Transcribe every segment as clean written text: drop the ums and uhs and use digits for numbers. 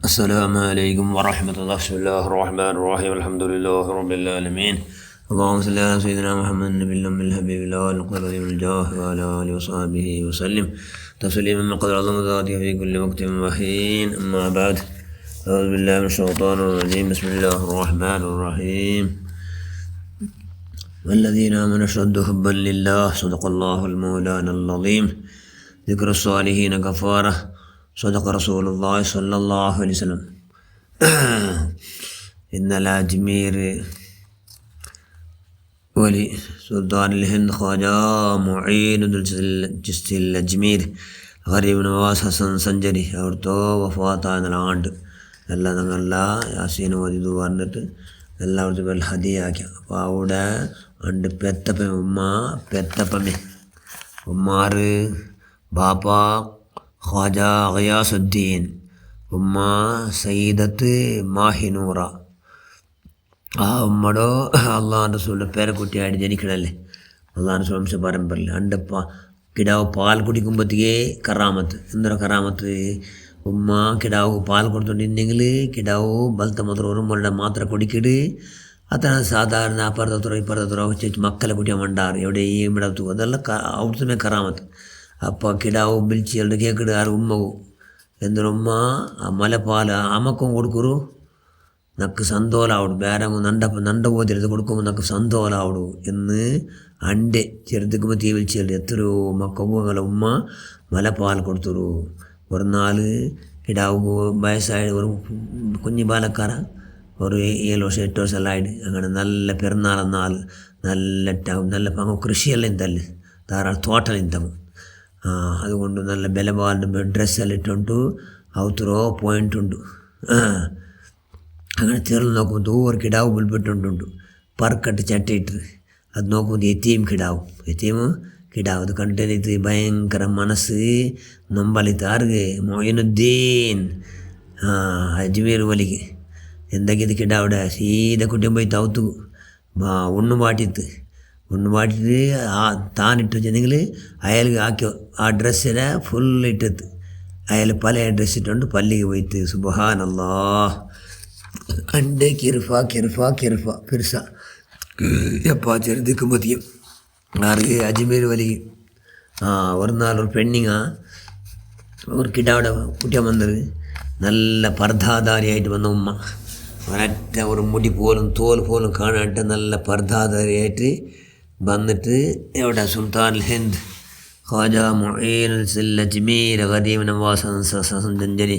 السلام عليكم ورحمة الله. بسم الله الرحمن الرحيم. الحمد لله رب العالمين. اللهم صل على سيدنا محمد النبي الأمي الحبيب الله القريب الجاه وعلى آله وصحبه وسلم تسليما من قدر الله ذاته في كل وقت وحين. أما بعد، أعوذ بالله من الشيطان الرجيم. بسم الله الرحمن الرحيم. والذين آمنوا أشد حبا لله. صدق الله المولانا العظيم. ذكر الصالحين كفارة. صدق رسول الله صلى الله عليه وسلم. إن الأجمير ولي سلطان الهند خواجہ معین الجستی الأجمير غریب നവാസ് ഹസൻ സഞ്ചരി അവിടുത്തെ വഫാത്തായ ആണ്ട് എല്ലാം ഞങ്ങളെല്ലാ യാസീൻ ഓതി പറഞ്ഞിട്ട് എല്ലാവർക്കും ഹദിയാക്കി. അപ്പോൾ അവിടെ ഉണ്ട് പെത്തപ്പമേ ഉമ്മാറ് ബാപ്പ ഖ്വാജ ഗിയാസുദ്ദീൻ, ഉമ്മ സയ്യിദത്ത് മാഹിനൂറ. ആ ഉമ്മടോ അള്ളാഹ് റസൂലിൻ്റെ പേരക്കുട്ടിയായിട്ട് ജനിക്കണല്ലേ, അള്ളാഹ് റസൂൽ വംശ പരമ്പരയിൽ അണ്ടപ്പ കിടാവ് പാൽ കുടിക്കുമ്പോഴത്തേക്കേ കറാമത്ത്. എന്താ കറാമത്ത്? ഉമ്മ കിടാവ് പാൽ കൊടുത്തോണ്ടിരുന്നെങ്കിൽ കിടാവ് ബലത്തെ മാത്രം ഉറുമ്പളുടെ മാത്രം കുടിക്കിട്. അതാണ് സാധാരണ അപ്പുറത്തോ വെച്ച് മക്കളെ കുട്ടിയാൽ മണ്ടാറ് എവിടെ ഈ ഇവിടത്തു അതെല്ലാം അവിടുത്തെ കറാമത്ത്. അപ്പോൾ കിടാവ് വിളിച്ച് കേക്കിട് ആറ് ഉമ്മവും എന്തൊരു ഉമ്മ മലപ്പാൽ അമ്മക്കും കൊടുക്കുറു നക്ക് സന്തോലാവു, വേറെ നണ്ട പോതിരുന്ന് കൊടുക്കുമ്പോൾ നക്ക് സന്തോലാവു എന്ന് അണ്ട് ചെറുതുക്കുമ്പോൾ തീ വിളിച്ചു എത്രയോ മക്കങ്ങളെ ഉമ്മ മലപ്പാൽ കൊടുത്തുരു. ഒരു നാല് കിടാവ് വയസ്സായ ഒരു കുഞ്ഞു ബാലക്കാര ഒരു 7 വർഷം 8 വർഷം എല്ലാം ആയിട്ട് അങ്ങനെ നല്ല പെരുന്നാളെന്നാൽ നല്ല പങ്കു കൃഷിയെല്ലാം ഇന്തല്ലേ ധാരാളം തോട്ടം ഇന്തമു. അതുകൊണ്ട് നല്ല ബലപാലിൻ്റെ ഡ്രസ്സെല്ലാം ഇട്ടുണ്ടു അവത്തരോ പോയിൻ്റ് ഉണ്ട്. അങ്ങനെ ചേർന്ന് നോക്കുമ്പോൾ ഒരു കിടാവ് മുൽപ്പെട്ടുണ്ടുണ്ട് പറക്കട്ട് ചട്ടയിട്ട്. അത് നോക്കുമ്പോൾ എത്തിയും കിടാവ് അത് കണ്ടിട്ട് ഇത് ഭയങ്കര മനസ്സ് നമ്പലിത്താറുക മൊയിനുദ്ദീൻ അജ്മീർ വലിക്ക് എന്തൊക്കെ ഇത് കിടാവിടെ സീത കുട്ടിയും പോയി തൗത്തു ഉണ്ണു പാട്ടിത്ത് താനിട്ട് വെച്ചെങ്കിൽ അയാൾക്ക് ആക്കിയോ ആ ഡ്രസ്സിനെ ഫുള്ള് ഇട്ടത്ത്. അയാൾ പല ഡ്രസ്സ് ഇട്ടുണ്ട് പള്ളിക്ക് പോയിട്ട് സുബ്ഹാനല്ലാഹ് അണ്ട് കിർഫ ഫിർസ എപ്പാ ചെറുതിക്ക് മതിയും ആർക്ക് അജ്മീർ വലി. ഒരു നാളൊരു പെണ്ണിങ്ങ ഒരു കിടാവിടെ കുട്ടിയാൻ വന്നത് നല്ല പർദ്ധാധാരിയായിട്ട് വന്ന ഉമ്മ. ഒരൊറ്റ ഒരു മുടി പോലും തോൽ പോലും കാണാട്ട് നല്ല പർദ്ധാധാരിയായിട്ട് വന്നിട്ട് എവിടെ സുൽത്താൻ ഹിന്ദ് ഖ്വാജ മുഈൻ അജ്മീർ ഗരീബ് നവാസ് ഹസൻ സഞ്ചരി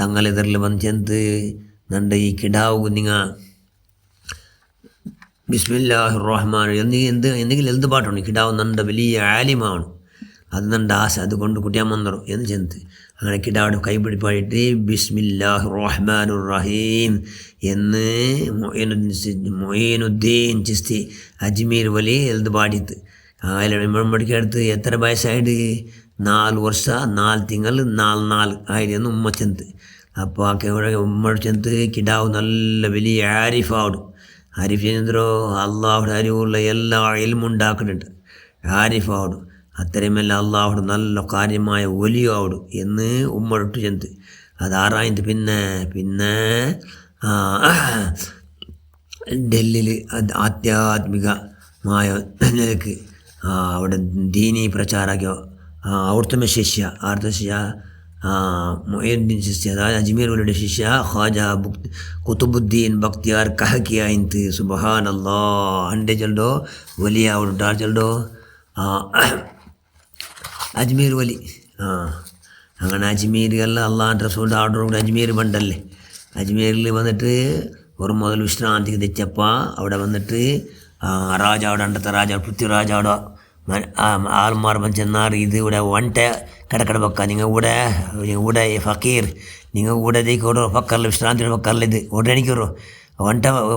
തങ്ങളെതിരിൽ വന്ന് ചെന്ന് നണ്ട് ഈ കിടാവ് കുഞ്ഞിങ്ങ ബിസ്മില്ലാഹിർ റഹ്മാൻ എന്തെങ്കിലും എന്ത് പാട്ടുണ്ട്. കിടാവ് നണ്ട വലിയ ആലിമാണ്, അത് നണ്ട ആശ അതുകൊണ്ട് കുട്ടിയാൻ വന്നറു എന്ന് ചെന്ന് അങ്ങനെ കിടാവിടെ കൈപിടിപ്പായിട്ട് ബിസ്മില്ലാഹിർ റഹ്മാനുർ റഹീം എന്ന് മൊയിനുദ്ദീൻ ചിസ്തി അജ്മീർ വലി എഴുത് പാടിത്ത്. അതിലെടുത്ത് എത്ര വയസ്സായിട്ട് 4 വർഷം 4 തിങ്കൾ 4 ആയിരുന്നു ഉമ്മ ചെന്ത്. അപ്പോൾ ആ ഉമ്മ ചെന്ത് കിടാവ് നല്ല വലിയ ആരിഫാവുడు. ആരിഫ് ചെയ്യുന്നതോ അള്ളാഹുടെ അറിവുള്ള എല്ലാ ഇൽമുണ്ടാക്കുന്നുണ്ട്. ആരിഫാവുడు അത്രയുമല്ല അള്ളാഹുടെ നല്ല കാര്യമായ ഒലിയാവുడు എന്ന് ഉമ്മടൊട്ട് ചെന്ത്. അത് ആറായിട്ട് പിന്നെ ഡൽഹിയിൽ ആധ്യാത്മികമായ നിലക്ക് അവിടെ ദീനി പ്രചാരകോ അവിടുത്തെ ശിഷ്യ ആർത്ത ശിഷ്യ മൊയ്നുദ്ദീൻ ശിഷ്യ, അതായത് അജ്മീർ വലിയുടെ ശിഷ്യ ഖ്വാജ കുത്തുബുദ്ദീൻ ബക്തിയാർ കഹക്കിയായിന്ത്. സുബ്ഹാനല്ലാഹ് അണ്ടേ ചെല്ലോ വലിയ അവിടെ ചെല്ലോ അജ്മീർ വലി. അങ്ങനെ അജ്മീരിലെല്ലാം അള്ളാഹ് റസൂലിൻ്റെ ആർഡറോട് അജ്മീർ പണ്ടല്ലേ. അജ്മീരിൽ വന്നിട്ട് ഒരു മുതൽ വിശ്രാന്തിക്ക് തെച്ചപ്പോൾ അവിടെ വന്നിട്ട് രാജാവിടെ അണ്ടത്തെ രാജാവ് പൃഥ്വിരാജാവിടെ ആൾമാർ ചെന്നാറ് ഇത് ഇവിടെ ഒൻറ്റ കിടക്കട പക്ക നിങ്ങൾ ഇവിടെ ഫക്കീർ നിങ്ങൾ ഇവിടെ കൂടെ പക്കറിൽ വിശ്രാന്തിയുടെ പക്കറിൽ ഇത് ഇവിടെ എനിക്കോ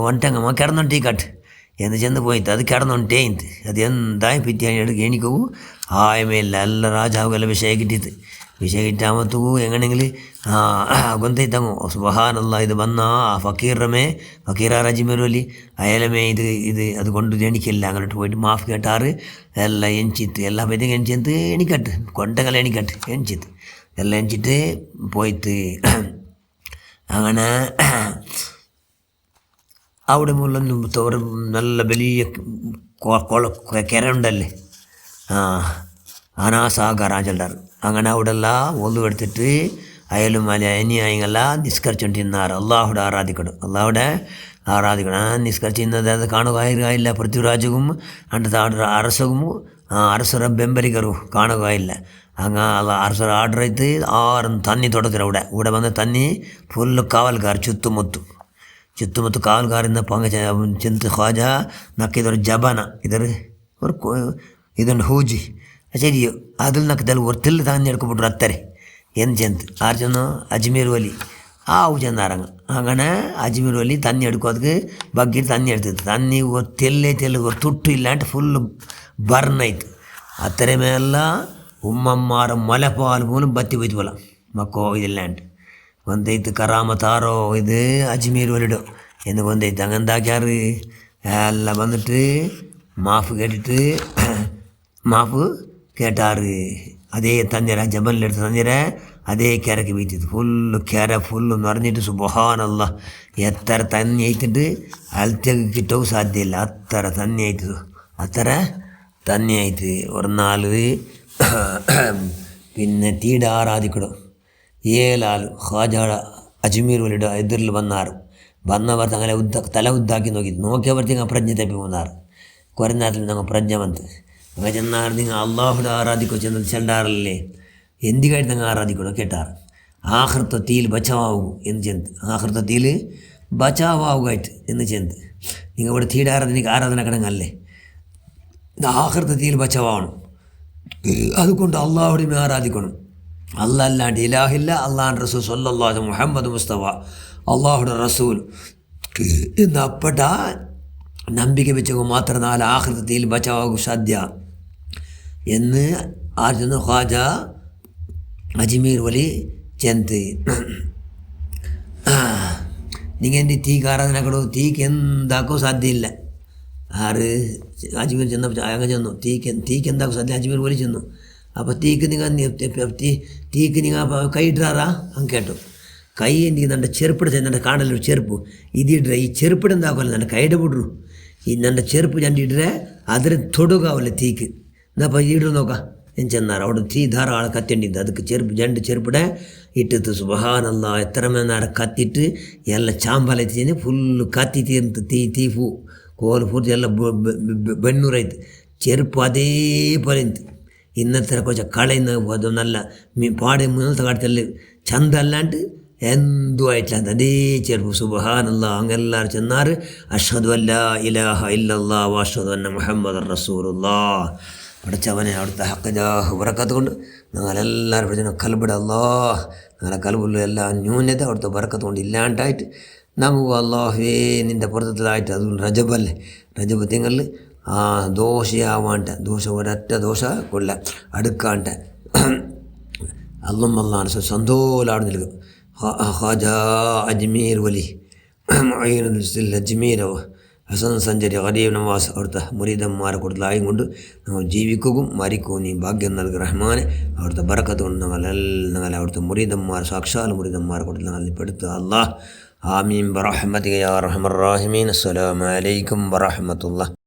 ഒൻറ്റങ്ങ കിടന്നോണ്ടീ കട്ട് എന്ന് ചെന്ന് പോയിട്ട് അത് കിടന്നോണ്ടേ ഇത് അത് എന്തായി പിറ്റേ എനിക്കൂ ആയമേല ಎಲ್ಲ ರಾಜಾವುಗೆಲ್ಲ ವಿಷಯ ಗಿಟ್ಟಾಮತ್ತು ಹೆಂಗಣೆಂಗ್ಲಿ ಗೊಂತೈತಂಗು ಸುಬಹಾನಲ್ಲ ಇದು ಬನ್ನ ಆ ഫക്കീറ അജ്മീറുവലി അയലമേ ഇത് അതുകൊണ്ട് എനിക്കില്ല അങ്ങോട്ട് പോയിട്ട് മാഫ് കേട്ടാറ് എല്ലാം എണിച്ചിത്ത് എല്ലാ പറ്റും എണിച്ചെന്ത് എണിക്കട്ട് കൊണ്ടങ്ങൾ എണിക്കട്ട് എണിച്ചിത്ത് എല്ലാം എണിച്ചിട്ട് പോയിട്ട് അങ്ങനെ അവിടെ മുള്ളൊന്നും തോറും നല്ല വലിയ കിര ഉണ്ടല്ലേ, അനാസാഗർ ചെല്ലാറ്. അങ്ങനെ അവിടെ എല്ലാം ഒന്നു എടുത്തിട്ട് അയലും അനിയായെല്ലാം നിസ്കരിച്ചുകൊണ്ടിരുന്നാറ്. അള്ളാഹുടെ ആരാധിക്കണം നിസ്കരിച്ചിരുന്നത് അത് കാണുകയില്ല. പൃഥ്വിരാജും അണ്ട് അರಸಗುം ಅರಸರ ಬೆಂಬಲಿಗರು ಕಾಣುವುದಿಲ್ಲ. ಹಂಗೆ ಅರಸರ ಆರ್ಡ್ರ್ ಐತಿ ಆರನ್ನು ತನ್ನಿ ತೊಡತಾರೆ. ಊಡ ಬಂದ ತನ್ನಿ ಫುಲ್ ಕಾವಲ್ಗಾರ ചുറ്റുമൊത്ത് കാവൽക്കാരുന്ന ചിന്ത ഖ്വാജ നക്കിതൊരു ജബന ഇതുണ്ട് ഹൂജി ശരിയോ അതിൽ നക്കിതൽ ഒരു തില്ല് താന്നി എടുക്കപ്പെട്ടു അത്തരെ എന്ന് ചെന്ത് ആര് ചെന്നു അജ്മീർ വലി ചെന്നാറങ്ങ. അങ്ങനെ അജ്മീർ വലി തന്നി എടുക്കും. ಅದಕ್ಕೆ ಬಗ್ಗಿ ತನ್ನಿ എടുത്തത് ತನ್ನಿ ഒരു തെല്ല് ഒരു തുട്ടു ഇല്ലാണ്ട് ഫുള്ള് ബർണായിട്ട് അത്തരെ മേല ഉമ്മമാർ മുലപ്പാൽ പോലും ബത്തി പോയിട്ട് പോല മക്കോ ഇതില്ലാണ്ട് ಒಂದೈತು ಕರಾಮತಾರೋ ಇದು ಅಜ್ಮೀರ್ ಒಲಿಡು ಎಂದು ಒಂದೈತು. ಹಂಗಂದಾಕ್ಯಾರು ಎಲ್ಲ ಬಂದಿട്ട് മാഫ് കേട്ടാറ്. അതേ തന്നിര ജബലിലെടുത്ത് തന്നിര അതേ കിരക്ക് വീട്ടിട്ട് ഫുള്ള് നിറഞ്ഞിട്ട് സുബ്ഹാനല്ലാ എത്ര തന്നി ആയിട്ടിട്ട് അലത്തേക്ക് കിട്ടവും സാധ്യമില്ല. അത്ര തന്നി ആയിട്ട് ഒരു നാല് പിന്നെ തീട ആരാധിക്കണം. 7 ആൾ ഖ്വാജയുടെ അജ്മീർ വലിയുടെ എതിരിൽ വന്നവർ തങ്ങളെ തല ഉദ്ദാക്കി നോക്കിയവർത്തേക്ക് പ്രജ്ഞ തപ്പി പോന്നാറ്. കുറഞ്ഞാത്തിൽ ഞങ്ങൾ പ്രജ്ഞ വന്ന് അങ്ങനെ ചെന്നാറ്. നിങ്ങൾ അള്ളാഹുടെ ആരാധിക്കോ ചെല്ലാറില്ലേ, എന്തിനായിട്ട് നിങ്ങൾ ആരാധിക്കണോ കേട്ടാറ്. ആഖിറത്തിൽ ബച്ചാവൂ എന്ന് ചെന്ത്, ആഖിറത്തിൽ ബച്ചാവാവുകയായിട്ട് എന്ന് ചെന്ത്. നിങ്ങൾ ഇവിടെ ആരാധന കിടങ്ങല്ലേ, ആഖിറത്തിൽ ബച്ചാവണം. അതുകൊണ്ട് അള്ളാഹുടെ ആരാധിക്കണം. അല്ലാ അല്ലാണ്ട് ഇലാഹില്ല. അള്ളാഹുൻ്റെ റസൂൽ സല്ലല്ലാഹു അലൈഹി മുഹമ്മദ് മുസ്തഫ അള്ളാഹുടെ റസൂൽ എന്ന് അപ്പട്ട ನಂಬಿಕೆ വെച്ചെങ്കിൽ മാത്രം നാല് ആഖിറത്തിൽ ബച്ചാവാകും സാധ്യ എന്ന് ആർജുന ഖ്വാജ അജ്മീർ വലി ചെന്ത്. നിങ്ങൾ എൻ്റെ തീക്ക് ആരാധന കടോ, തീക്ക് എന്താക്കോ സാധ്യമില്ല. ആറ് അജ്മീർ ചെന്നപ്പോൾ അങ്ങനെ ചെന്നു. തീക്ക് എന്താക്കും സാധ്യ അജ്മീർ വലി ചെന്നു. അപ്പോൾ തീക്ക് നിങ്ങൾ കൈ ഇടാറാ അങ്ങ് കേട്ടു. കൈ എനിക്ക് ನನ್ನ ചെരുപ്പിട ನನ್ನ ಕಾಣಲ್ಲೊരു ചെരുപ്പ് ഇതിട്ര ഈ ചെരുപ്പിട എന്താക്കുമല്ലോ ನನ್ನ കൈയുടെ ಬಿಡ್ರು ഈ ನನ್ನ ചെരുപ്പ് ഞാൻ ഇടರೆ അതിന് തൊടുകാവല്ലേ തീക്ക് എന്നപ്പോൾ ഇടു നോക്കാം എന്ന് ചെന്നാറ്. അവിടെ തീ ധാരാളം കത്തിണ്ടിದ್ದು ಅದಕ್ಕೆ ചെരുപ്പിട ഇട്ടിട്ട് സുബ്ഹാനല്ലാ എത്ര നേരം കത്തിയിട്ട് ಎಲ್ಲ ಚಾಂಬಲ್ ಐತಿ ಫುಲ್ಲು ಕತ್ತಿ ತೀರ್ತು തീ ಕೋಲು ಪೂರ್ತಿ ಎಲ್ಲ ಬೆಣ್ಣೂರಾಯ್ತು. ചെരുപ്പ് അതേപോലെ ഇന്നത്തെ കുറച്ച് കളയുന്ന അത് നല്ല പാടെ മുന്നത്തെ കാലത്തല്ല ചന്ത അല്ലാണ്ട് എന്തും ആയിട്ടില്ല. അതേ ചെരുപ്പ് സുബ്ഹാനല്ലാ. അങ്ങെല്ലാവരും ചെന്നാറ്. അഷ്ഹദു അല്ലാ ഇലാഹ ഇല്ലല്ലാഹ് വ അഷ്ഹദു അന്ന മുഹമ്മദൻ റസൂലുള്ളാഹ്. പഠിച്ചവനെ അവിടുത്തെ ഹഖജാഹ് ബറക്കത്ത് കൊണ്ട് ഞങ്ങളെല്ലാവരും പഠിച്ച കൽബിട അല്ലാഹ് ഞങ്ങളെ കൽബുള്ള എല്ലാ ന്യൂനത അവിടുത്തെ ബറക്കത്ത് കൊണ്ട് ഇല്ലാണ്ടായിട്ട് നമുക്ക് അല്ലാഹുവേ നിൻ്റെ പുറത്തിലായിട്ട് അതുകൊണ്ട് രജബല്ലേ, രജബ് തിങ്കളിൽ ദോശയാവാണ്ട ദോശ ഒരൊറ്റ ദോശ കൊള്ള അടുക്കാണ്ട അള്ളാഹ് സന്തോഷാണ് നൽകും. ഖ്വാജ അജ്മീർ വലി അജ്മീർ ഹസൻ സഞ്ചരി ഗരീബ് നവാസ് അവിടുത്തെ മുരീദന്മാരെ കൊടുത്തലായും കൊണ്ട് നമ്മൾ ജീവിക്കുകയും മരിക്കുകയും നീ ഭാഗ്യം നൽകുക റഹ്മാനെ. അവിടുത്തെ ബറക്കത്ത് കൊണ്ട് ഞങ്ങളെ അവിടുത്തെ മുരീദന്മാർ സാക്ഷാൽ മുരീദന്മാരെ കൊടുത്ത് ഞങ്ങൾ പെടുത്തുക അല്ലാഹ്. ആമീൻ ബറഹ്മതിക യാ അർഹമർ റഹീമീൻ. അസ്സലാമു അലൈക്കും വറഹ്മത്തുള്ളാഹി.